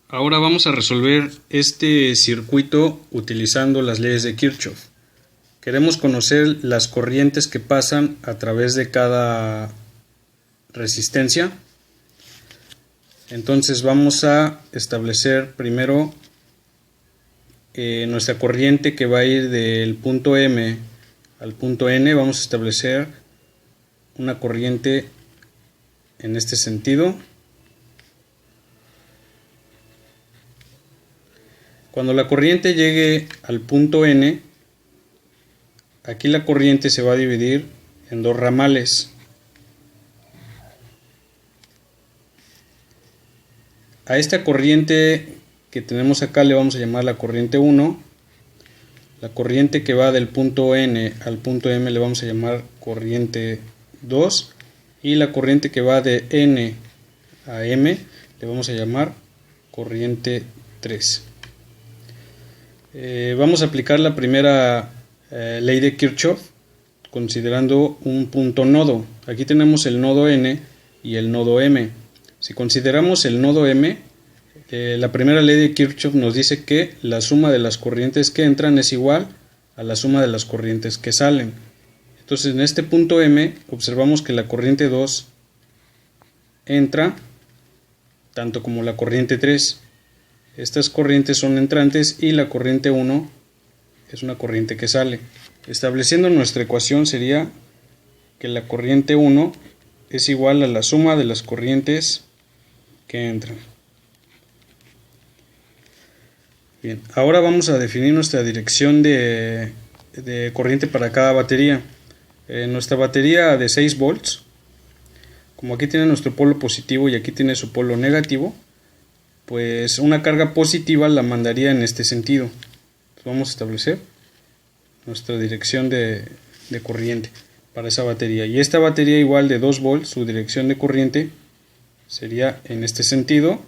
Ahora vamos a resolver este circuito utilizando las leyes de Kirchhoff. Queremos conocer las corrientes que pasan a través de cada resistencia. Entonces vamos a establecer primero nuestra corriente que va a ir del punto M al punto N. Vamos a establecer una corriente en este sentido. Cuando la corriente llegue al punto N, aquí la corriente se va a dividir en dos ramales. A esta corriente que tenemos acá le vamos a llamar la corriente 1. La corriente que va del punto N al punto M le vamos a llamar corriente 2. Y la corriente que va de N a M le vamos a llamar corriente 3. Vamos a aplicar la primera ley de Kirchhoff considerando un punto nodo. Aquí tenemos el nodo N y el nodo M. Si consideramos el nodo M, la primera ley de Kirchhoff nos dice que la suma de las corrientes que entran es igual a la suma de las corrientes que salen. Entonces en este punto M observamos que la corriente 2 entra tanto como la corriente 3. Estas corrientes son entrantes y la corriente 1 es una corriente que sale. Estableciendo nuestra ecuación sería que la corriente 1 es igual a la suma de las corrientes que entran. Bien, ahora vamos a definir nuestra dirección de corriente para cada batería. Nuestra batería de 6 volts, como aquí tiene nuestro polo positivo y aquí tiene su polo negativo, pues una carga positiva la mandaría en este sentido. Entonces vamos a establecer nuestra dirección de corriente para esa batería. Y esta batería igual de 2 volts, su dirección de corriente sería en este sentido.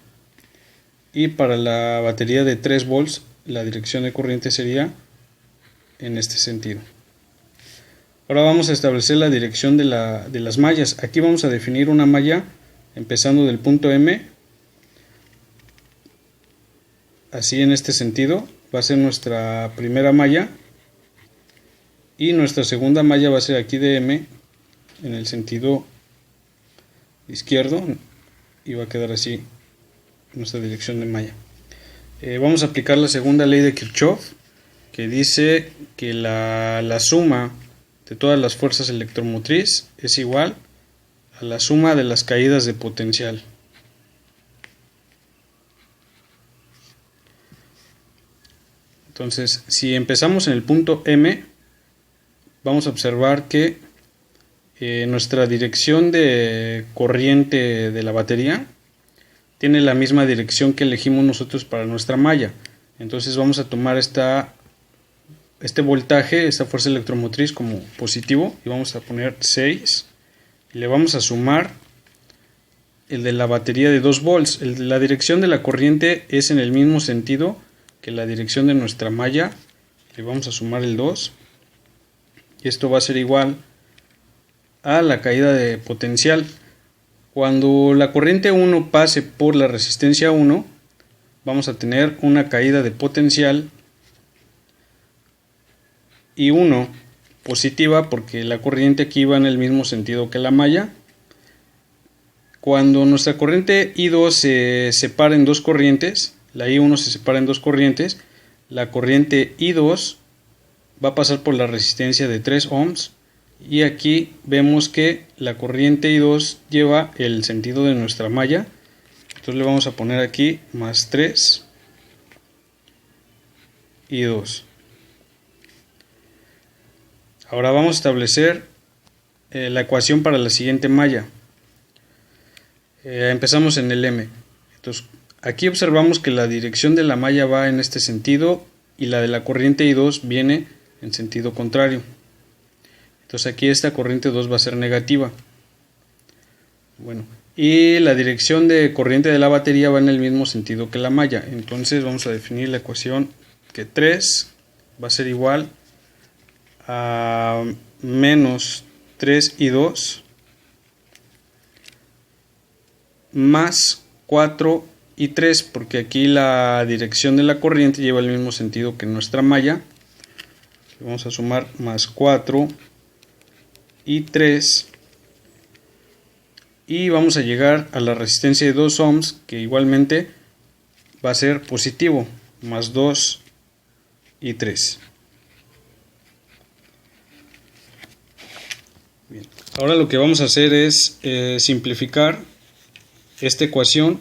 Y para la batería de 3 volts, la dirección de corriente sería en este sentido. Ahora vamos a establecer la dirección de las mallas. Aquí vamos a definir una malla empezando del punto M. Así en este sentido va a ser nuestra primera malla y nuestra segunda malla va a ser aquí de M en el sentido izquierdo y va a quedar así nuestra dirección de malla. Vamos a aplicar la segunda ley de Kirchhoff que dice que la suma de todas las fuerzas electromotriz es igual a la suma de las caídas de potencial. Entonces, si empezamos en el punto M, vamos a observar que nuestra dirección de corriente de la batería tiene la misma dirección que elegimos nosotros para nuestra malla. Entonces vamos a tomar este voltaje, esta fuerza electromotriz como positivo y vamos a poner 6 y le vamos a sumar el de la batería de 2 volts. La dirección de la corriente es en el mismo sentido que la dirección de nuestra malla. Le vamos a sumar el 2 y esto va a ser igual a la caída de potencial. Cuando la corriente 1 pase por la resistencia 1, vamos a tener una caída de potencial y 1 positiva porque la corriente aquí va en el mismo sentido que la malla. Cuando nuestra corriente I2 se separa en dos corrientes, la I1 se separa en dos corrientes, la corriente I2 va a pasar por la resistencia de 3 ohms y aquí vemos que la corriente I2 lleva el sentido de nuestra malla. Entonces le vamos a poner aquí más 3 I2. Ahora vamos a establecer la ecuación para la siguiente malla. Empezamos en el M. Entonces aquí observamos que la dirección de la malla va en este sentido y la de la corriente I2 viene en sentido contrario. Entonces aquí esta corriente 2 va a ser negativa. Bueno, y la dirección de corriente de la batería va en el mismo sentido que la malla. Entonces vamos a definir la ecuación que 3 va a ser igual a menos 3I2 más 4 y 3, porque aquí la dirección de la corriente lleva el mismo sentido que nuestra malla. Vamos a sumar más 4 y 3. Y vamos a llegar a la resistencia de 2 ohms, que igualmente va a ser positivo, más 2 y 3. Bien. Ahora lo que vamos a hacer es simplificar esta ecuación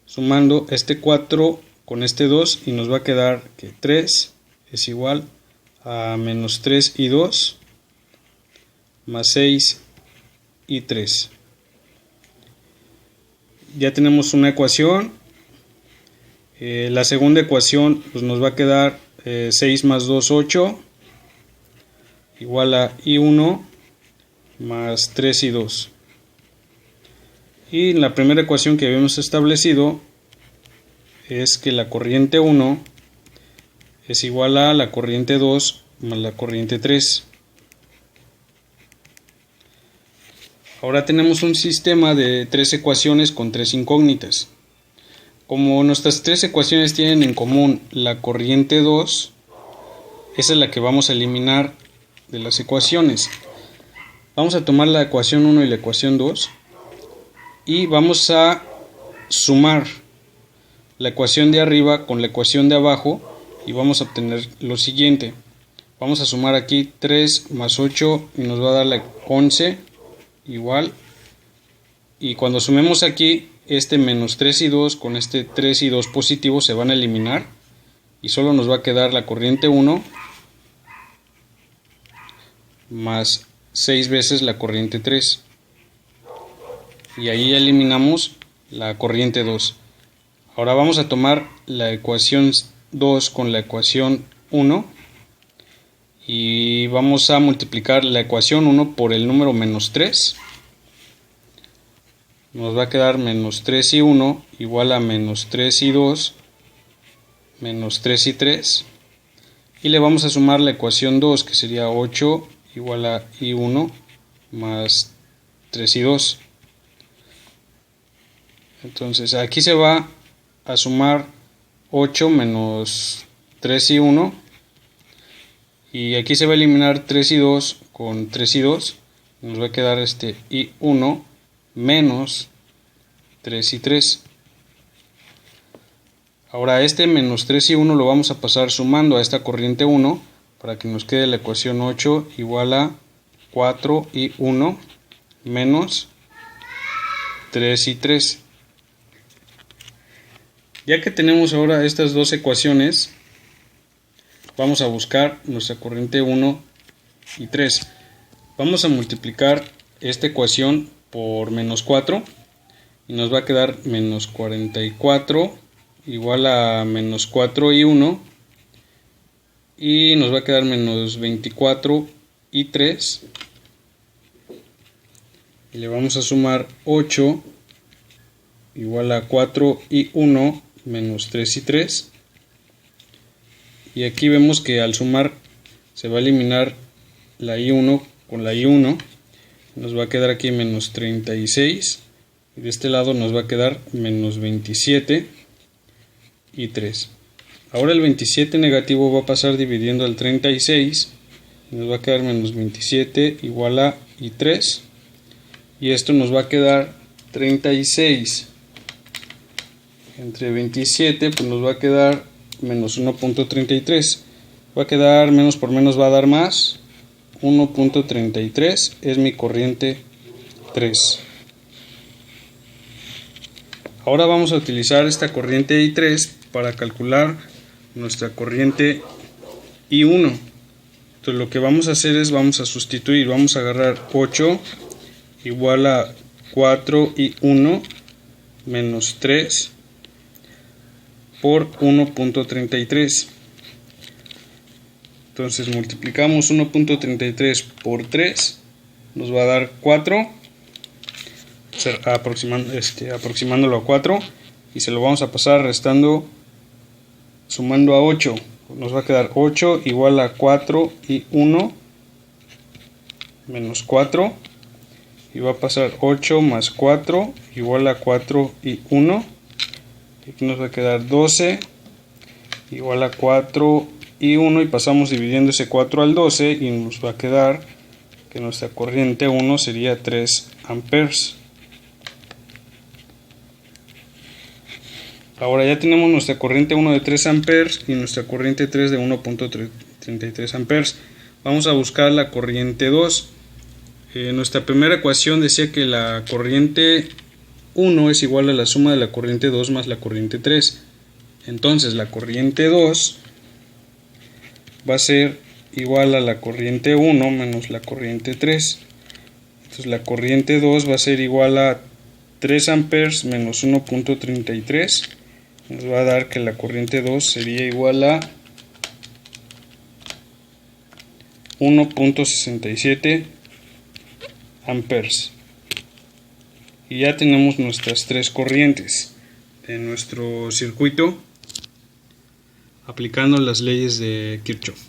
sumando este 4 con este 2, y nos va a quedar que 3 es igual a menos 3 y 2 más 6 y 3. Ya tenemos una ecuación. La segunda ecuación pues nos va a quedar 6 más 2, 8, igual a I1 más 3 y 2. Y la primera ecuación que habíamos establecido es que la corriente 1 es igual a la corriente 2 más la corriente 3. Ahora tenemos un sistema de 3 ecuaciones con 3 incógnitas. Como nuestras 3 ecuaciones tienen en común la corriente 2, esa es la que vamos a eliminar de las ecuaciones. Vamos a tomar la ecuación 1 y la ecuación 2 y vamos a sumar la ecuación de arriba con la ecuación de abajo y vamos a obtener lo siguiente. Vamos a sumar aquí 3 más 8 y nos va a dar la 11 igual, y cuando sumemos aquí este menos 3 y 2 con este 3 y 2 positivo se van a eliminar y solo nos va a quedar la corriente 1 más 6 veces la corriente 3, y ahí eliminamos la corriente 2. Ahora vamos a tomar la ecuación 2 con la ecuación 1 y vamos a multiplicar la ecuación 1 por el número menos 3. Nos va a quedar menos 3 y 1 igual a menos 3 y 2 menos 3 y 3. Y le vamos a sumar la ecuación 2, que sería 8 igual a I1 más 3 y 2. Entonces aquí se va a sumar 8 menos 3 y 1. Y aquí se va a eliminar 3 y 2 con 3 y 2. Nos va a quedar este I1 menos 3 y 3. Ahora este menos 3 y 1 lo vamos a pasar sumando a esta corriente 1 para que nos quede la ecuación 8 igual a 4 y 1 menos 3 y 3. Ya que tenemos ahora estas dos ecuaciones, vamos a buscar nuestra corriente 1 y 3. Vamos a multiplicar esta ecuación por menos 4 y nos va a quedar menos 44 igual a menos 4 y 1, y nos va a quedar menos 24 y 3, y le vamos a sumar 8 igual a 4 y 1 menos 3 y 3, y aquí vemos que al sumar se va a eliminar la I1 con la I1, nos va a quedar aquí menos 36, y de este lado nos va a quedar menos 27 y 3. Ahora el 27 negativo va a pasar dividiendo el 36, nos va a quedar menos 27 igual a y 3, y esto nos va a quedar 36 entre 27, pues nos va a quedar menos 1.33, va a quedar menos por menos va a dar más, 1.33 es mi corriente 3. Ahora vamos a utilizar esta corriente I3 para calcular nuestra corriente I1. Entonces lo que vamos a hacer es vamos a sustituir, vamos a agarrar 8 igual a 4 y 1 menos 3 por 1.33. Entonces multiplicamos 1.33 por 3, nos va a dar 4, aproximándolo a 4, y se lo vamos a pasar restando, sumando a 8. Nos va a quedar 8 igual a 4 y 1 menos 4, y va a pasar 8 más 4 igual a 4 y 1. Aquí nos va a quedar 12 igual a 4 y 1, y pasamos dividiendo ese 4 al 12 y nos va a quedar que nuestra corriente 1 sería 3 amperes. Ahora ya tenemos nuestra corriente 1 de 3 amperes y nuestra corriente 3 de 1.33 amperes. Vamos a buscar la corriente 2. Nuestra primera ecuación decía que la corriente 1 es igual a la suma de la corriente 2 más la corriente 3. Entonces la corriente 2 va a ser igual a la corriente 1 menos la corriente 3. Entonces la corriente 2 va a ser igual a 3 amperes menos 1.33. Nos va a dar que la corriente 2 sería igual a 1.67 amperes. Y ya tenemos nuestras tres corrientes en nuestro circuito aplicando las leyes de Kirchhoff.